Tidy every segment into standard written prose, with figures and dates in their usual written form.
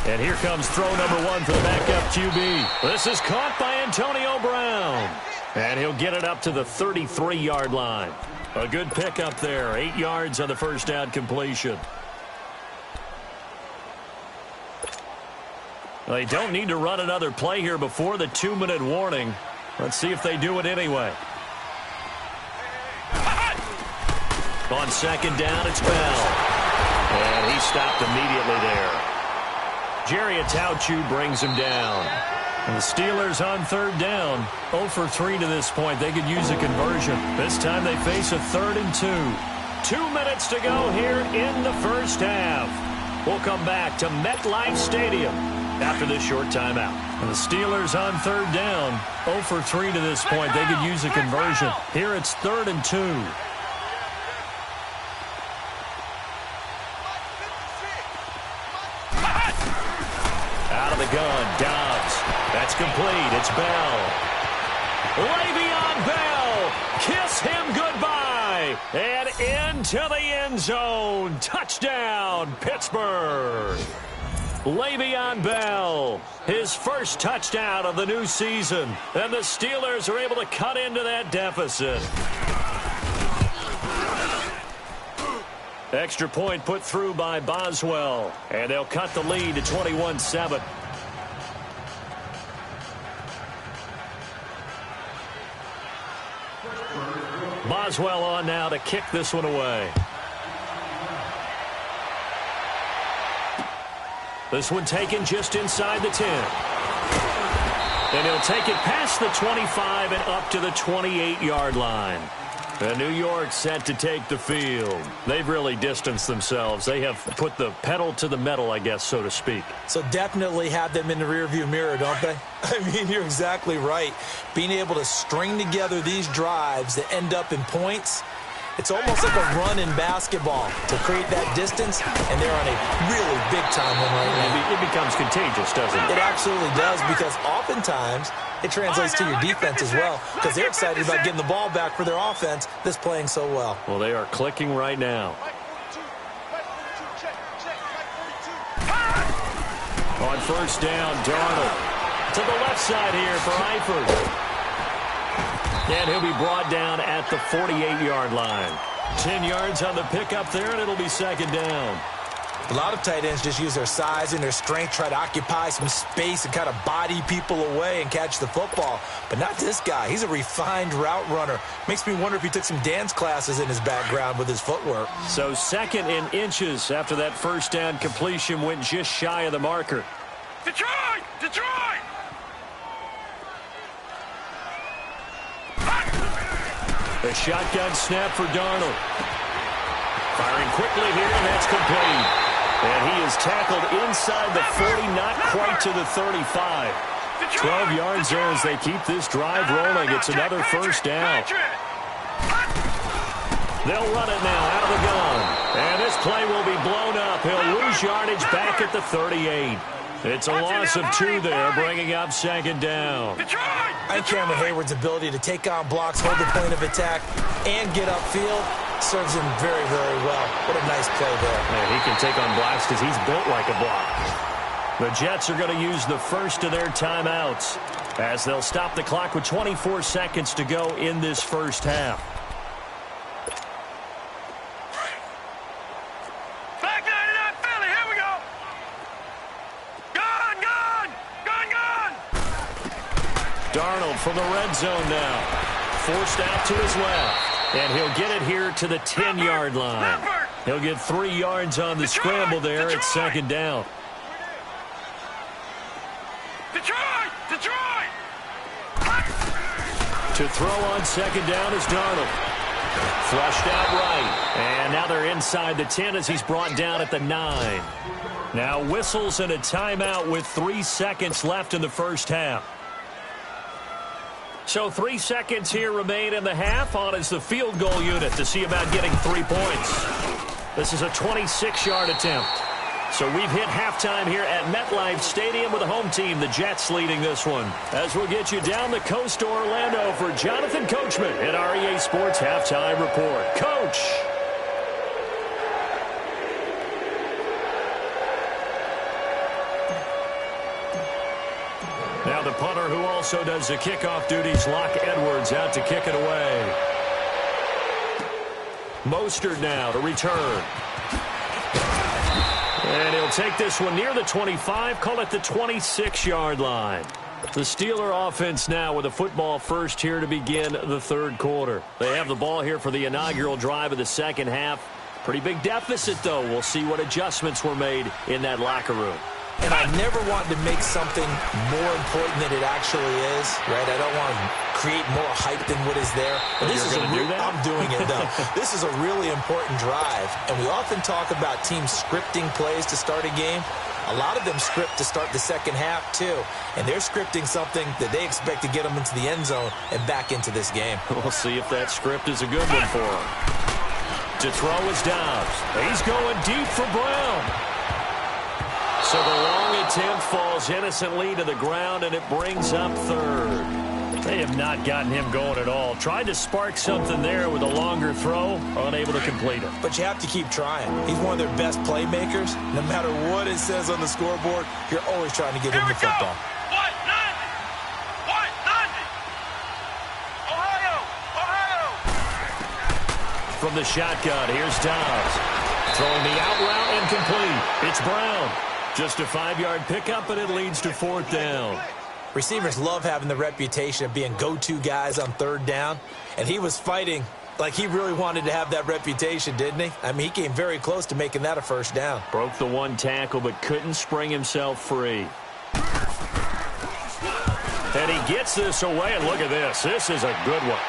And here comes throw number 1 for the backup QB. This is caught by Antonio Brown. And he'll get it up to the 33-yard line. A good pickup there. 8 yards on the first down completion. They don't need to run another play here before the 2-minute warning. Let's see if they do it anyway. On second down, it's Bell. And he stopped immediately there. Jerry Atauchu brings him down. And the Steelers on third down. 0 for 3 to this point. They could use a conversion. This time they face a 3rd and 2. 2 minutes to go here in the first half. We'll come back to MetLife Stadium after this short timeout. And the Steelers on third down. 0 for 3 to this point. They could use a conversion. Here it's 3rd and 2. Out of the gun, Dobbs. That's complete. It's Bell. Le'Veon Bell. Kiss him goodbye. And into the end zone. Touchdown, Pittsburgh. Le'Veon Bell, his first touchdown of the new season. And the Steelers are able to cut into that deficit. Extra point put through by Boswell. And they'll cut the lead to 21-7. Boswell on now to kick this one away. This one taken just inside the 10. And he'll take it past the 25 and up to the 28-yard line. And New York set to take the field. They've really distanced themselves. They have put the pedal to the metal, I guess, so to speak. So definitely have them in the rearview mirror, don't they? I mean, you're exactly right. Being able to string together these drives that end up in points, it's almost like a run in basketball to create that distance, and they're on a really big-time one right now. It becomes contagious, doesn't it? It absolutely does, because oftentimes it translates to your defense as well, because they're excited about getting the ball back for their offense that's playing so well. Well, they are clicking right now. On first down, Darnold to the left side here for Eifert. And he'll be brought down at the 48-yard line. 10 yards on the pickup there, and it'll be second down. A lot of tight ends just use their size and their strength, try to occupy some space and kind of body people away and catch the football. But not this guy. He's a refined route runner. Makes me wonder if he took some dance classes in his background with his footwork. So second in inches after that first down completion went just shy of the marker. Detroit! Detroit! A shotgun snap for Darnold. Firing quickly here, and that's complete. And he is tackled inside the 40, not quite to the 35. 12 yards there as they keep this drive rolling. It's another first down. They'll run it now out of the gun. And this play will be blown up. He'll lose yardage back at the 38. It's a loss of 2 there, bringing up second down. And Cameron Hayward's ability to take on blocks, hold the point of attack, and get upfield serves him very, very well. What a nice play there. Man, he can take on blocks because he's built like a block. The Jets are going to use the first of their timeouts as they'll stop the clock with 24 seconds to go in this first half. Back 99 Philly, here we go. Gun, gun, gun, gun. Darnold from the red zone now. Forced out to his left. And he'll get it here to the 10-yard line. He'll get 3 yards on the scramble there at second down. Detroit! Detroit! To throw on second down is Darnold. Flushed out right. And now they're inside the 10 as he's brought down at the 9. Now whistles and a timeout with 3 seconds left in the first half. So 3 seconds here remain in the half. On is the field goal unit to see about getting 3 points. This is a 26-yard attempt. So we've hit halftime here at MetLife Stadium with the home team, the Jets, leading this one. As we'll get you down the coast to Orlando for Jonathan Coachman at our EA Sports Halftime Report. Coach. also does the kickoff duties. Lock Edwards out to kick it away. Mostert now to return. And he'll take this one near the 25, call it the 26-yard line. The Steeler offense now with a football first here to begin the third quarter. They have the ball here for the inaugural drive of the second half. Pretty big deficit, though. We'll see what adjustments were made in that locker room. And I never wanted to make something more important than it actually is, right? I don't want to create more hype than what is there. But this is I'm doing it, though. This is a really important drive. And we often talk about teams scripting plays to start a game. A lot of them script to start the second half, too. And they're scripting something that they expect to get them into the end zone and back into this game. We'll see if that script is a good one for them. To throw is Dobbs. He's going deep for Brown. So the long attempt falls innocently to the ground, and it brings up third. They have not gotten him going at all. Tried to spark something there with a longer throw, unable to complete it. But you have to keep trying. He's one of their best playmakers. No matter what it says on the scoreboard, you're always trying to get him the football. What? Nothing. What? Nothing. Ohio. From the shotgun, here's Dobbs. Throwing the out route and complete. It's Brown. Just a 5-yard pickup, and it leads to fourth down. Receivers love having the reputation of being go-to guys on third down, and he was fighting like he really wanted to have that reputation, didn't he? I mean, he came very close to making that a first down. Broke the one tackle, but couldn't spring himself free. And he gets this away, and look at this. This is a good one.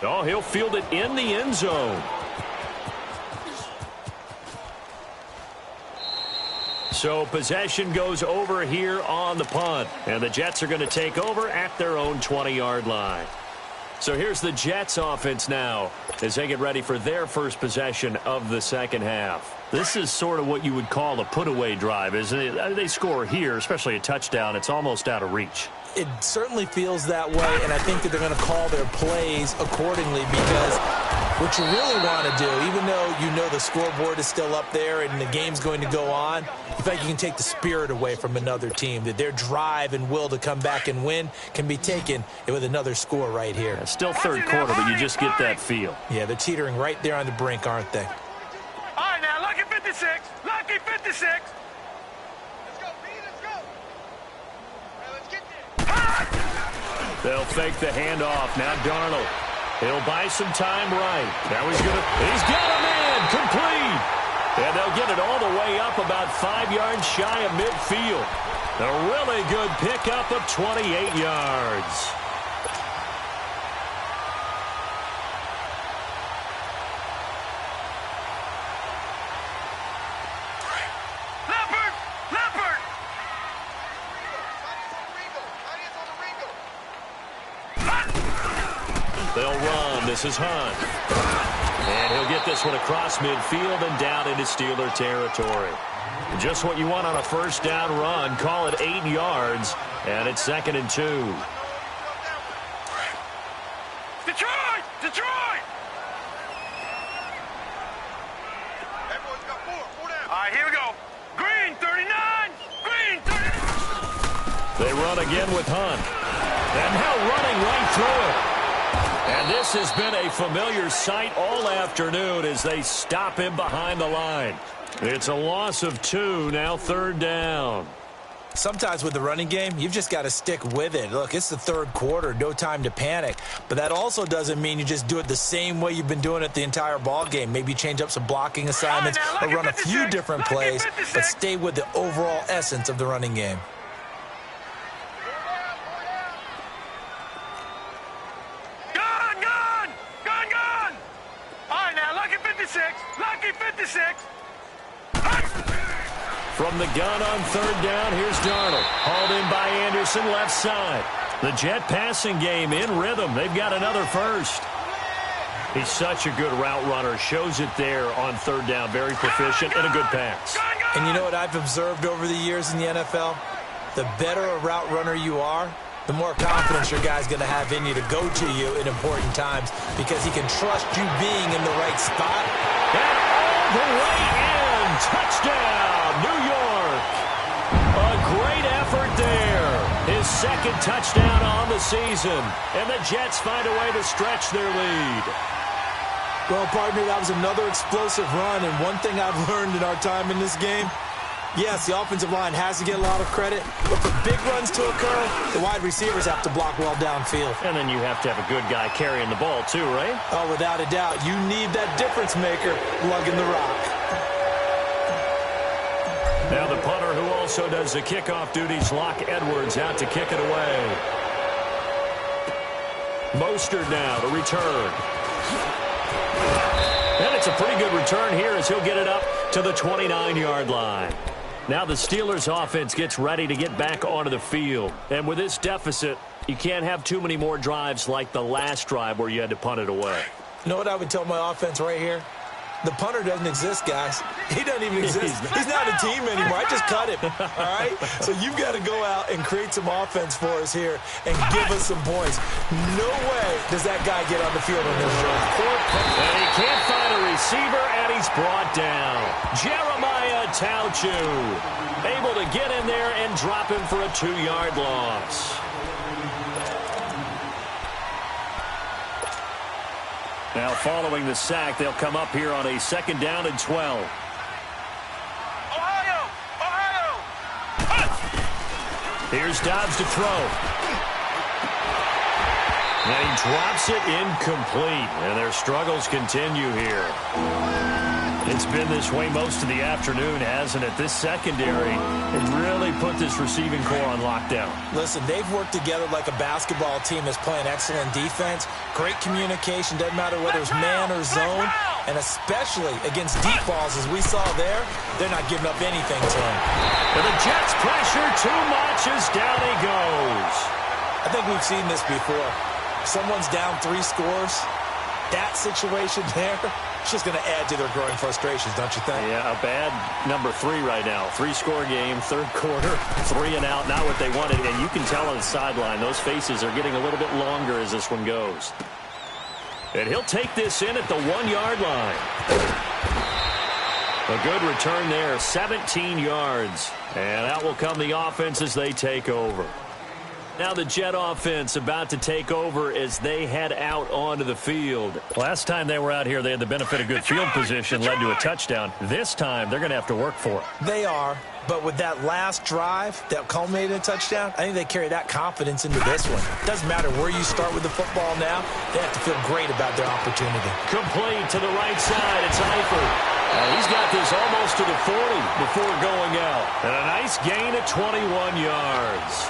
Oh, he'll field it in the end zone. So possession goes over here on the punt. And the Jets are going to take over at their own 20-yard line. So here's the Jets offense now as they get ready for their first possession of the second half. This is sort of what you would call a put-away drive, isn't it? They score here, especially a touchdown. It's almost out of reach. It certainly feels that way, and I think that they're going to call their plays accordingly because what you really want to do, even though you know the scoreboard is still up there and the game's going to go on, you feel like you can take the spirit away from another team, that their drive and will to come back and win can be taken with another score right here. Yeah, still third quarter, but you just get that feel. Yeah, they're teetering right there on the brink, aren't they? All right, now, lucky 56. Lucky 56. They'll fake the handoff. Now Darnold. He'll buy some time right. Now he's got a man complete. And they'll get it all the way up about 5 yards shy of midfield. A really good pickup of 28 yards. They'll run. This is Hunt. And he'll get this one across midfield and down into Steeler territory. Just what you want on a first down run. Call it 8 yards. And it's 2nd and 2. Detroit! Detroit! All right, here we go. Green, 39. Green, 39. They run again with Hunt. And now running right through it. And this has been a familiar sight all afternoon as they stop him behind the line. It's a loss of 2, now 3rd down. Sometimes with the running game, you've just got to stick with it. Look, it's the third quarter, no time to panic. But that also doesn't mean you just do it the same way you've been doing it the entire ball game. Maybe change up some blocking assignments or run a few different plays, but stay with the overall essence of the running game. Lucky 56. From the gun on 3rd down, here's Darnold. Hauled in by Anderson, left side. The Jet passing game in rhythm. They've got another first. He's such a good route runner. Shows it there on 3rd down. Very proficient and a good pass. And you know what I've observed over the years in the NFL? The better a route runner you are, the more confidence your guy's going to have in you to go to you in important times because he can trust you being in the right spot. And all the way in. Touchdown, New York. A great effort there. His second touchdown on the season. And the Jets find a way to stretch their lead. Well, partner, that was another explosive run, and one thing I've learned in our time in this game, yes, the offensive line has to get a lot of credit, but for big runs to occur, the wide receivers have to block well downfield. And then you have to have a good guy carrying the ball too, right? Oh, without a doubt. You need that difference maker lugging the rock. Now the punter who also does the kickoff duties, Locke Edwards, out to kick it away. Mostert now to return. And it's a pretty good return here as he'll get it up to the 29-yard line. Now the Steelers offense gets ready to get back onto the field. And with this deficit, you can't have too many more drives like the last drive where you had to punt it away. You know what I would tell my offense right here? The punter doesn't exist, guys. He doesn't even exist. He's not a team anymore. I just cut him, all right? So you've got to go out and create some offense for us here and give us some points. No way does that guy get on the field on this drive. And he can't find a receiver, and he's brought down. Jeremiah Tauchu able to get in there and drop him for a 2-yard loss. Now following the sack, they'll come up here on a 2nd down and 12. Ohio! Here's Dobbs to throw. And he drops it incomplete. And their struggles continue here. It's been this way most of the afternoon, hasn't it? This secondary has really put this receiving core on lockdown. Listen, they've worked together like a basketball team that's playing excellent defense. Great communication, doesn't matter whether it's man or zone. And especially against deep balls, as we saw there, they're not giving up anything to them. And the Jets pressure too much as down he goes. I think we've seen this before. Someone's down 3 scores. That situation there, it's just going to add to their growing frustrations, don't you think? Yeah, a bad number 3 right now. 3-score game, 3rd quarter, 3 and out, not what they wanted. And you can tell on the sideline, those faces are getting a little bit longer as this one goes. And he'll take this in at the 1-yard line. A good return there, 17 yards. And out will come the offense as they take over. Now the Jet offense about to take over as they head out onto the field. Last time they were out here, they had the benefit of good field position, led to a touchdown. This time, they're going to have to work for it. They are, but with that last drive that culminated in a touchdown, I think they carry that confidence into this one. Doesn't matter where you start with the football now, they have to feel great about their opportunity. Complete to the right side, it's Eifert. He's got this almost to the 40 before going out. And a nice gain at 21 yards.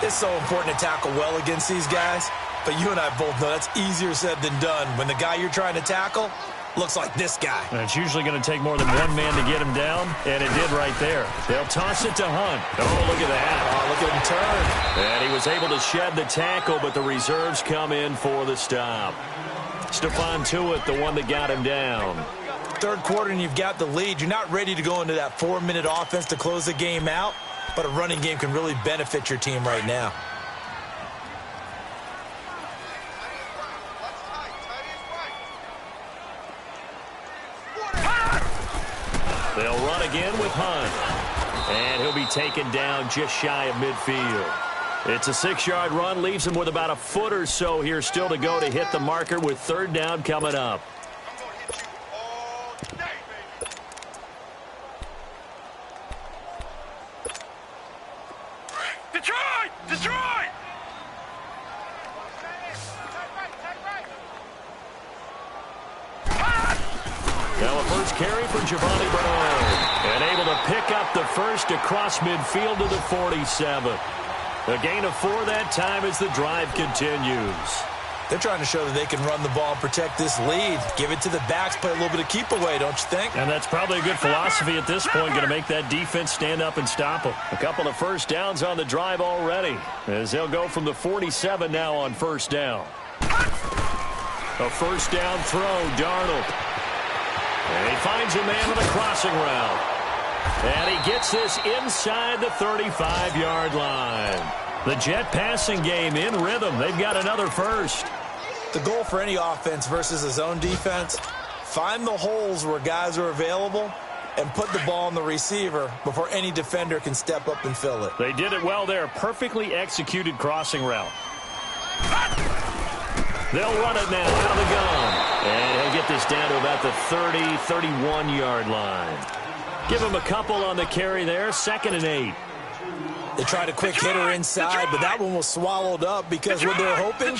It's so important to tackle well against these guys, but you and I both know that's easier said than done when the guy you're trying to tackle looks like this guy. And it's usually going to take more than one man to get him down, and it did right there. They'll toss it to Hunt. Oh, look at that. Oh, look at him turn. And he was able to shed the tackle, but the reserves come in for the stop. Stephon Tuitt, the one that got him down. 3rd quarter and you've got the lead. You're not ready to go into that 4-minute offense to close the game out. But a running game can really benefit your team right now. They'll run again with Hunt. And he'll be taken down just shy of midfield. It's a 6-yard run, leaves him with about a foot or so here still to go to hit the marker with 3rd down coming up. Detroit! Now a first carry for Giovanni Bernard. And able to pick up the first across midfield to the 47. A gain of 4 that time as the drive continues. They're trying to show that they can run the ball and protect this lead. Give it to the backs, play a little bit of keep away, don't you think? And that's probably a good philosophy at this point, going to make that defense stand up and stop them. A couple of first downs on the drive already, as they'll go from the 47 now on 1st down. A 1st down throw, Darnold. And he finds a man on the crossing route. And he gets this inside the 35-yard line. The Jet passing game in rhythm. They've got another first. The goal for any offense versus a zone defense, find the holes where guys are available and put the ball on the receiver before any defender can step up and fill it. They did it well there. Perfectly executed crossing route. They'll run it now out of the gun. And he'll get this down to about the 30, 31-yard line. Give him a couple on the carry there. 2nd and 8. They tried a quick hitter inside, but that one was swallowed up because what they're hoping,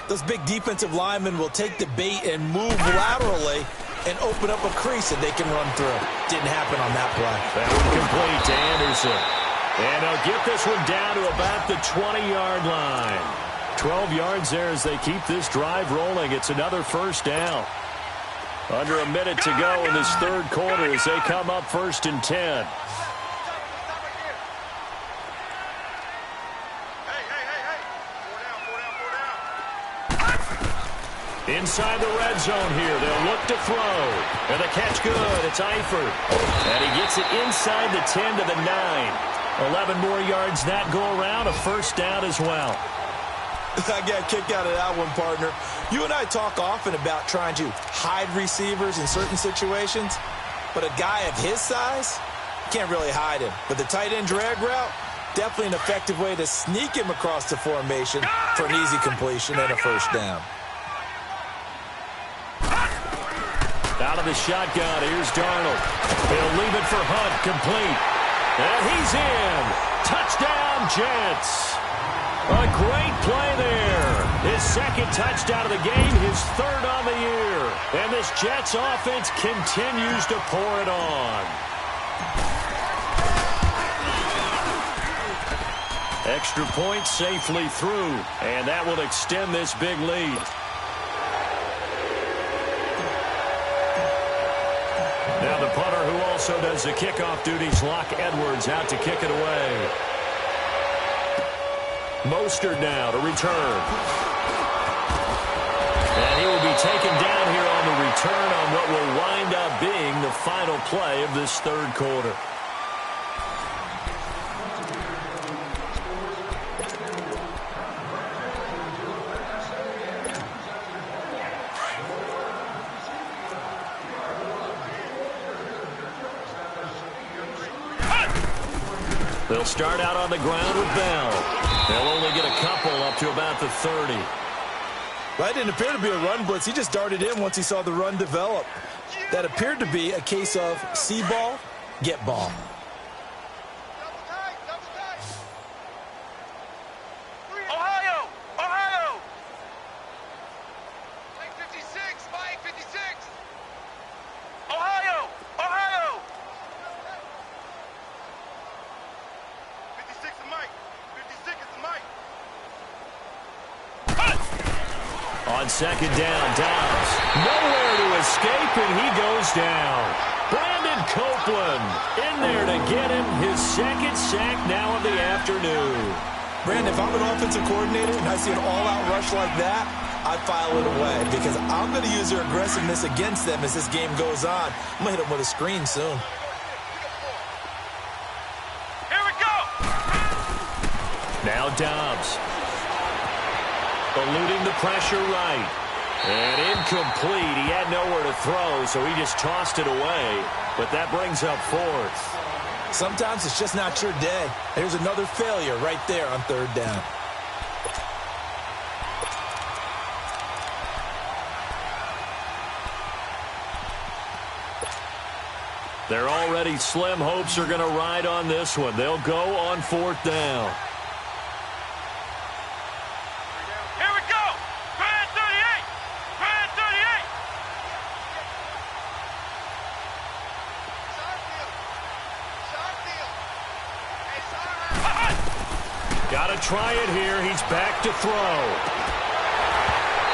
those big defensive linemen will take the bait and move laterally and open up a crease that they can run through. Didn't happen on that play. That one complete to Anderson. And they'll get this one down to about the 20-yard line. 12 yards there as they keep this drive rolling. It's another first down. Under a minute to go in this third quarter as they come up 1st and 10. Inside the red zone here. They'll look to throw. And the catch good. It's Eifert. And he gets it inside the 10 to the 9. 11 more yards that go around. A first down as well. I got a kick out of that one, partner. You and I talk often about trying to hide receivers in certain situations, but a guy of his size, you can't really hide him. But the tight end drag route, definitely an effective way to sneak him across the formation for an easy completion and a first down. Out of the shotgun, here's Darnold. He'll leave it for Hunt, complete. And he's in. Touchdown, Jets. A great play there. His 2nd touchdown of the game, his 3rd on the year. And this Jets offense continues to pour it on. Extra point safely through, and that will extend this big lead. Now the punter who also does the kickoff duties, Locke Edwards, out to kick it away. Mostert now to return. And he will be taken down here on the return on what will wind up being the final play of this third quarter. They'll start out on the ground with Bell. They'll only get a couple up to about the 30. That didn't appear to be a run blitz. He just darted in once he saw the run develop. That appeared to be a case of see ball, get ball. Ohio! Ohio! 56, Mike, 56! Ohio! Ohio! 56 is Mike. 56 is Mike. On 2nd down, Downs. Nowhere to escape, and he goes down. Brandon Copeland in there to get him his 2nd sack now of the afternoon. Brandon, if I'm an offensive coordinator and I see an all-out rush like that, I file it away because I'm going to use their aggressiveness against them as this game goes on. I'm going to hit them with a screen soon. Here we go! Now Dobbs. Eluding the pressure right. And incomplete. He had nowhere to throw, so he just tossed it away. But that brings up 4th. Sometimes it's just not your day. There's another failure right there on 3rd down. They're already slim hopes are going to ride on this one. They'll go on 4th down. Here we go! Grand 38! Grand 38! Got to try it here. He's back to throw.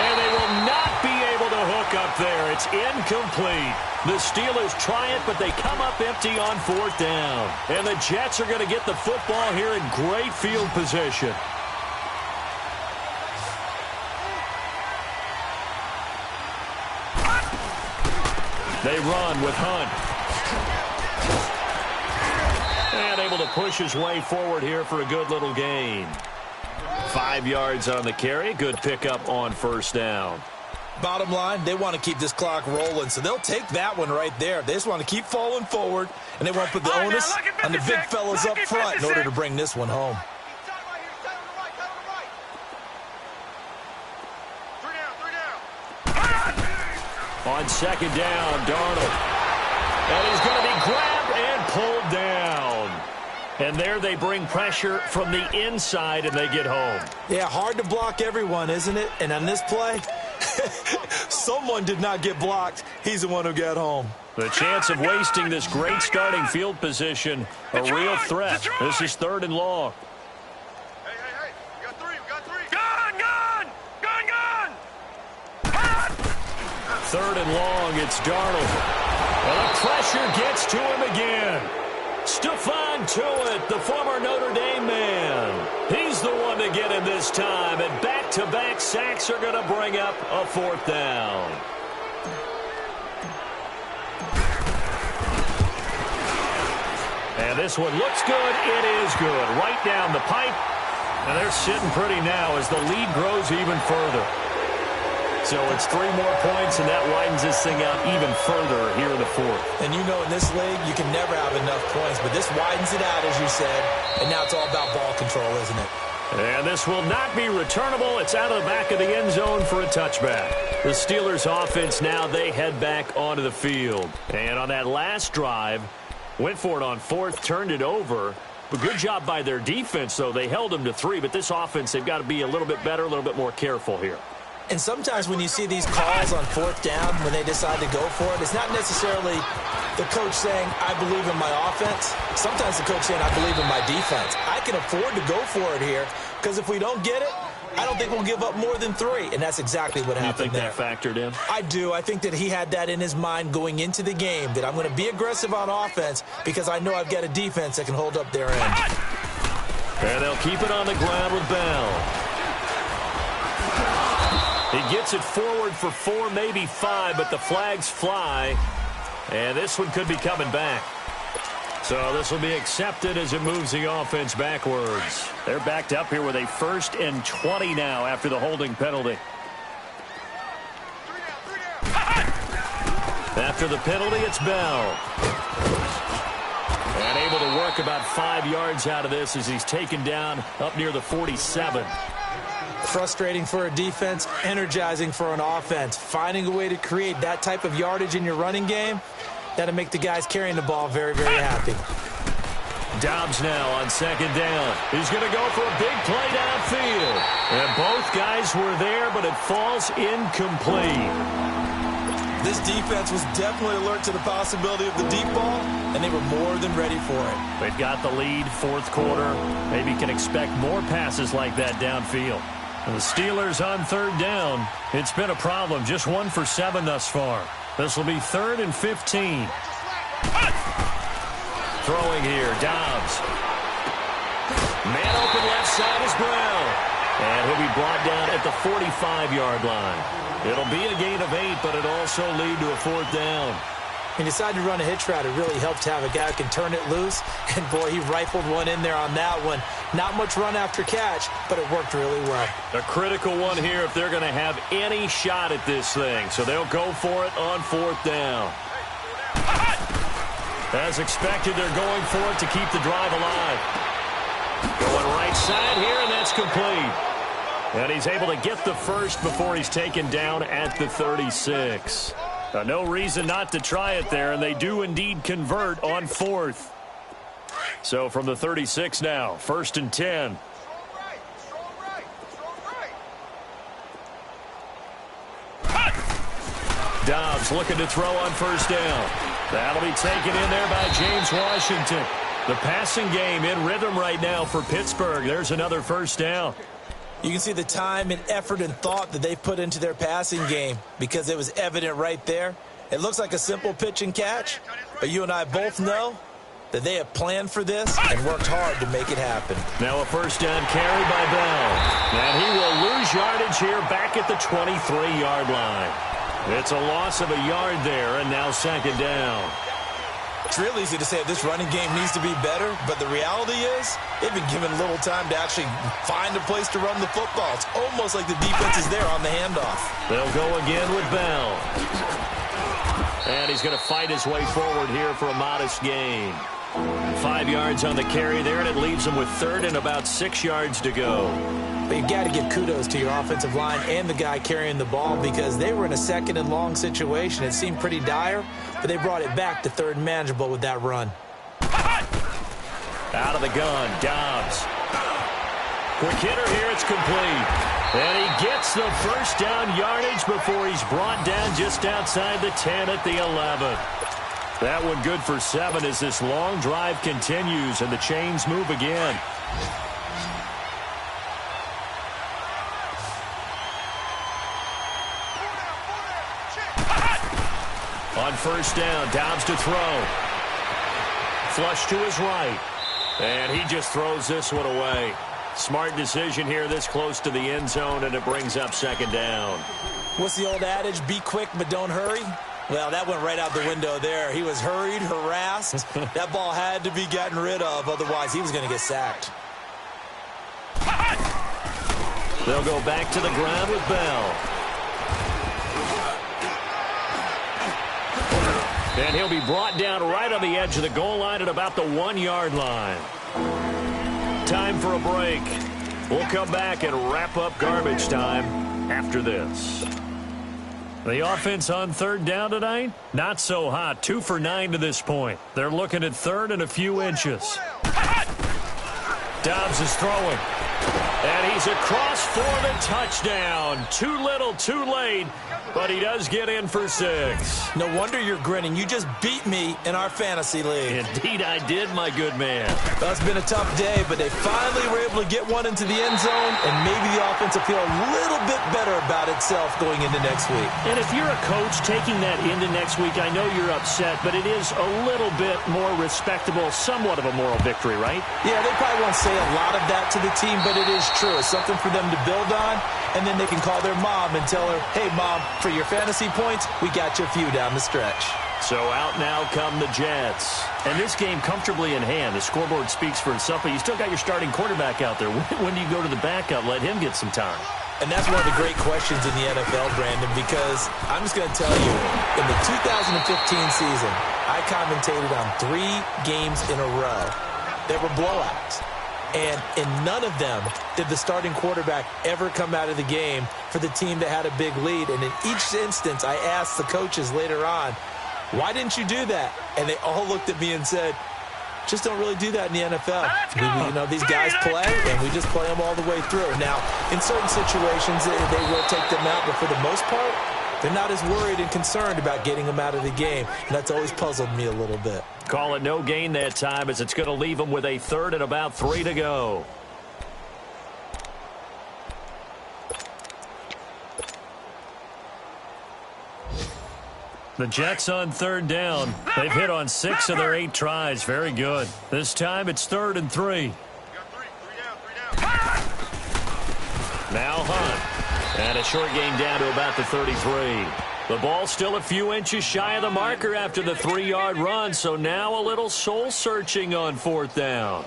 And they will not be able to hook up there. It's incomplete. The Steelers try it, but they come up empty on 4th down. And the Jets are going to get the football here in great field position. They run with Hunt. And able to push his way forward here for a good little gain. 5 yards on the carry. Good pickup on 1st down. Bottom line, they want to keep this clock rolling, so they'll take that one right there. They just want to keep falling forward, and they won't put the onus on the big fellas up front in order to bring this one home. On second down, Darnold. And he's going to be grabbed and pulled down. And there they bring pressure from the inside, and they get home. Yeah, hard to block everyone, isn't it? And on this play, someone did not get blocked. He's the one who got home. The chance of wasting this great starting field position, a real threat. This is 3rd and long. Hey, we got three. Gun! 3rd and long, it's Darnold. And the pressure gets to him again. Stephon Tuitt, the former Notre Dame man. He's the one to get him this time, and back-to-back sacks are going to bring up a 4th down. And this one looks good. It is good. Right down the pipe. And they're sitting pretty now as the lead grows even further. So it's 3 more points, and that widens this thing out even further here in the 4th. And you know in this league, you can never have enough points, but this widens it out, as you said, and now it's all about ball control, isn't it? And this will not be returnable. It's out of the back of the end zone for a touchback. The Steelers offense now, they head back onto the field. And on that last drive, went for it on 4th, turned it over. A good job by their defense, though. They held them to 3, but this offense, they've got to be a little bit better, a little bit more careful here. And sometimes when you see these calls on 4th down, when they decide to go for it, it's not necessarily the coach saying, I believe in my offense. Sometimes the coach saying, I believe in my defense. I can afford to go for it here, because if we don't get it, I don't think we'll give up more than 3. And that's exactly what happened there. You think that factored in? I do. I think that he had that in his mind going into the game, that I'm going to be aggressive on offense because I know I've got a defense that can hold up their end. And they'll keep it on the ground with Bell. He gets it forward for 4, maybe 5, but the flags fly. And this one could be coming back. So this will be accepted as it moves the offense backwards. They're backed up here with a 1st and 20 now after the holding penalty. After the penalty, it's Bell. And able to work about 5 yards out of this as he's taken down up near the 47. Frustrating for a defense, energizing for an offense. Finding a way to create that type of yardage in your running game, that'll make the guys carrying the ball very, very happy. Dobbs now on 2nd down. He's going to go for a big play downfield. And both guys were there, but it falls incomplete. This defense was definitely alert to the possibility of the deep ball, and they were more than ready for it. They've got the lead, 4th quarter. Maybe can expect more passes like that downfield. And the Steelers on 3rd down. It's been a problem. Just 1 for 7 thus far. This will be 3rd and 15. Throwing here, Dobbs. Man open left side is Brown. And he'll be brought down at the 45-yard line. It'll be a gain of 8, but it'll also lead to a 4th down. He decided to run a hitch route. It really helped to have a guy who can turn it loose. And, boy, he rifled one in there on that one. Not much run after catch, but it worked really well. A critical one here if they're going to have any shot at this thing. So they'll go for it on 4th down. As expected, they're going for it to keep the drive alive. Going right side here, and that's complete. And he's able to get the first before he's taken down at the 36. No reason not to try it there, and they do indeed convert on 4th. So from the 36 now, 1st and 10. Dobbs looking to throw on 1st down. That'll be taken in there by James Washington. The passing game in rhythm right now for Pittsburgh. There's another 1st down. You can see the time and effort and thought that they've put into their passing game because it was evident right there. It looks like a simple pitch and catch, but you and I both know that they have planned for this and worked hard to make it happen. Now a 1st down carry by Bell. And he will lose yardage here back at the 23-yard line. It's a loss of a yard there, and now 2nd down. It's real easy to say this running game needs to be better, but the reality is they've been given little time to actually find a place to run the football. It's almost like the defense is there on the handoff. They'll go again with Bell. And he's going to fight his way forward here for a modest gain. 5 yards on the carry there, and it leaves him with third and about 6 yards to go. But you've got to give kudos to your offensive line and the guy carrying the ball because they were in a second and long situation. It seemed pretty dire, but they brought it back to third and manageable with that run. Out of the gun, Dobbs. Quick hitter here, it's complete. And he gets the first down yardage before he's brought down just outside the 10 at the 11. That one good for 7 as this long drive continues and the chains move again. On first down, Dobbs to throw. Flush to his right. And he just throws this one away. Smart decision here this close to the end zone, and it brings up second down. What's the old adage? Be quick, but don't hurry. Well, that went right out the window there. He was hurried, harassed. That ball had to be gotten rid of, otherwise he was going to get sacked. They'll go back to the ground with Bell. And he'll be brought down right on the edge of the goal line at about the 1 yard line. Time for a break. We'll come back and wrap up garbage time after this. The offense on third down tonight, not so hot. 2 for 9 to this point. They're looking at third and a few inches. Dobbs is throwing. And he's across for the touchdown. Too little, too late. But he does get in for 6. No wonder you're grinning. You just beat me in our fantasy league. Indeed I did, my good man. Well, it's been a tough day, but they finally were able to get one into the end zone, and maybe the offense will feel a little bit better about itself going into next week. And if you're a coach taking that into next week, I know you're upset, but it is a little bit more respectable, somewhat of a moral victory, right? Yeah, they probably won't say a lot of that to the team, but it is true. It's something for them to build on, and then they can call their mom and tell her, hey, Mom, for your fantasy points, we got you a few down the stretch. So out now come the Jets. And this game comfortably in hand. The scoreboard speaks for itself, but you still got your starting quarterback out there. When do you go to the backup? Let him get some time. And that's one of the great questions in the NFL, Brandon, because I'm just going to tell you, in the 2015 season, I commentated on 3 games in a row. There were blowouts. And in none of them did the starting quarterback ever come out of the game for the team that had a big lead. And in each instance, I asked the coaches later on, why didn't you do that? And they all looked at me and said, just don't really do that in the NFL. These guys play, and we just play them all the way through. Now, in certain situations, they will take them out, but for the most part, they're not as worried and concerned about getting them out of the game. And that's always puzzled me a little bit. Call it no gain that time as it's going to leave them with a third and about 3 to go. The Jets on third down. They've hit on 6 of their 8 tries. Very good. This time it's 3rd and 3. Now Hunt. And a short gain down to about the 33. The ball still a few inches shy of the marker after the 3-yard run, so now a little soul-searching on 4th down.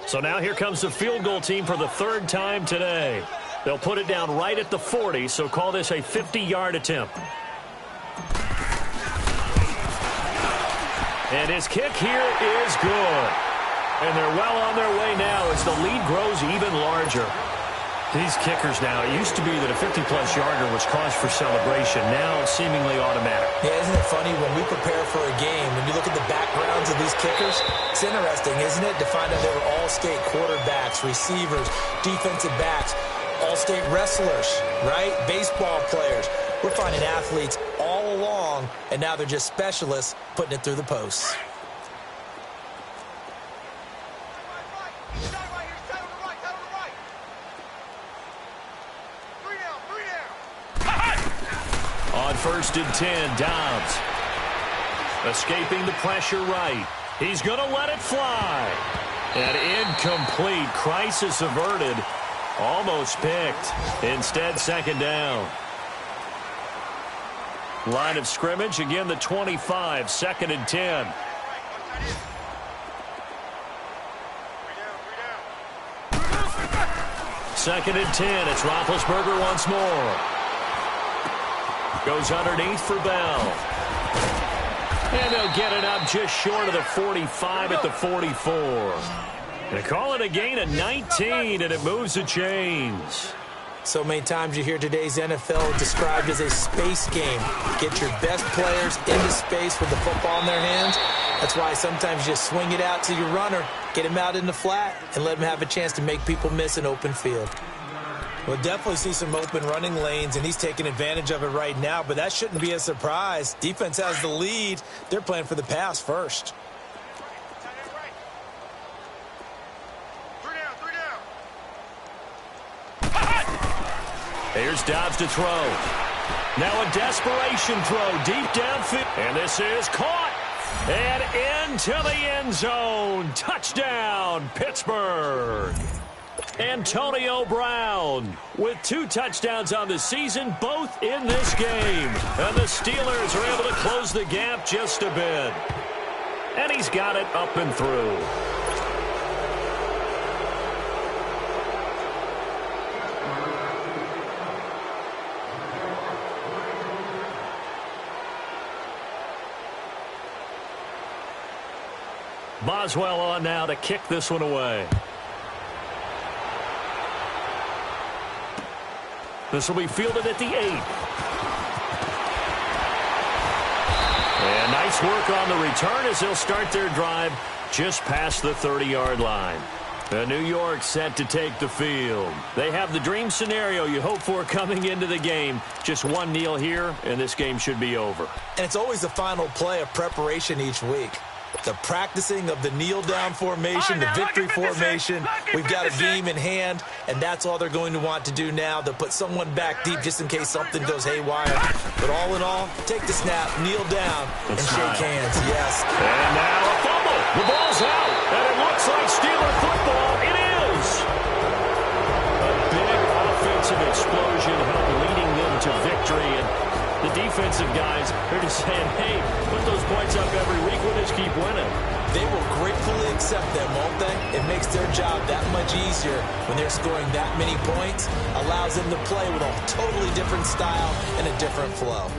So now here comes the field goal team for the 3rd time today. They'll put it down right at the 40, so call this a 50-yard attempt. And his kick here is good. And they're well on their way now as the lead grows even larger. These kickers now, it used to be that a 50-plus yarder was cause for celebration. Now seemingly automatic. Yeah, isn't it funny when we prepare for a game, when you look at the backgrounds of these kickers, it's interesting, isn't it, to find out they were all-state quarterbacks, receivers, defensive backs, all-state wrestlers, right? Baseball players. We're finding athletes all along, and now they're just specialists putting it through the posts. On 1st and 10, Dobbs. Escaping the pressure right. He's going to let it fly. And incomplete. Crisis averted. Almost picked. Instead, 2nd down. Line of scrimmage, again the 25, 2nd and 10. Second and 10. It's Roethlisberger once more. Goes underneath for Bell. And they'll get it up just short of the 45 at the 44. They call it a gain of 19, and it moves the chains. So many times you hear today's NFL described as a space game. Get your best players into space with the football in their hands. That's why sometimes you just swing it out to your runner, get him out in the flat, and let him have a chance to make people miss an open field. We'll definitely see some open running lanes, and he's taking advantage of it right now, but that shouldn't be a surprise. Defense has the lead. They're playing for the pass first. Here's Dobbs to throw. Now a desperation throw deep downfield. And this is caught. And into the end zone. Touchdown, Pittsburgh. Antonio Brown with 2 touchdowns on the season, both in this game. And the Steelers are able to close the gap just a bit. And he's got it up and through. Boswell on now to kick this one away. This will be fielded at the 8. And nice work on the return as they'll start their drive just past the 30-yard line. New York set to take the field. They have the dream scenario you hope for coming into the game. Just one kneel here, and this game should be over. And it's always the final play of preparation each week. The practicing of the kneel-down formation, the victory formation. We've got a game in hand, and that's all they're going to want to do now. They'll put someone back deep just in case something goes haywire. But all in all, take the snap, kneel down, and shake hands. Yes. And now a fumble. The ball's out, and it looks like Steeler football. It is. A big offensive explosion helped leading them to victory. And the defensive guys are just saying, hey, put those points up every week. We'll just keep winning. They will gratefully accept them, won't they? It makes their job that much easier when they're scoring that many points. Allows them to play with a totally different style and a different flow.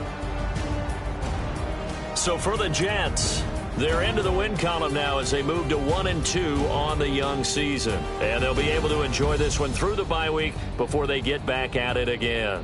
So for the Jets, they're into the win column now as they move to 1-2 on the young season. And they'll be able to enjoy this one through the bye week before they get back at it again.